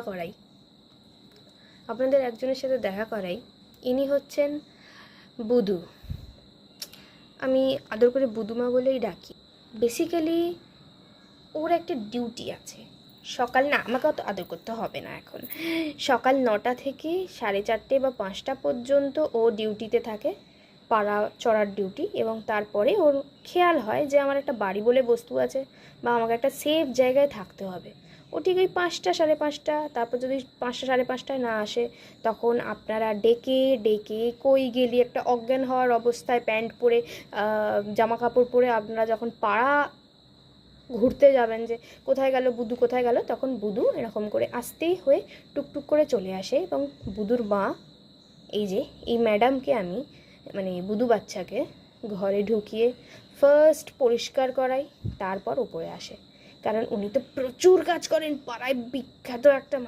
করাই, আপনাদের একজনের সাথে দেখা করাই। ইনি হচ্ছেন বুধু। আমি আদর করে বুধুমা বলেই ডাকি। বেসিক্যালি ওর একটা ডিউটি আছে। সকাল না, আমাকে অত আদর করতে হবে না এখন, সকাল 9টা থেকে 4:30 বা 5টা পর্যন্ত ও ডিউটিতে থাকে, পাড়া চড়ার ডিউটি। এবং তারপরে ওর খেয়াল হয় যে আমার একটা বাড়ি বলে বস্তু আছে বা আমাকে একটা সেফ জায়গায় থাকতে হবে। ও ঠিক ওই 5টা 5:30, তারপর যদি 5টা 5:30টায় না আসে তখন আপনারা ডেকে ডেকে কই গেলি একটা অজ্ঞান হওয়ার অবস্থায় প্যান্ট পরে জামা কাপড় পরে আপনারা যখন পাড়া ঘুরতে যাবেন যে কোথায় গেল বুধু কোথায় গেল, তখন বুধু এরকম করে আসতেই হয়ে টুকটুক করে চলে আসে। এবং বুধুর মা, এই যে এই ম্যাডামকে আমি মানে বুধু বাচ্চাকে ঘরে ঢুকিয়ে ফার্স্ট পরিষ্কার করাই, তারপর উপরে আসে। কারণ উনি তো প্রচুর কাজ করেন, পাড়ায় বিখ্যাত একটা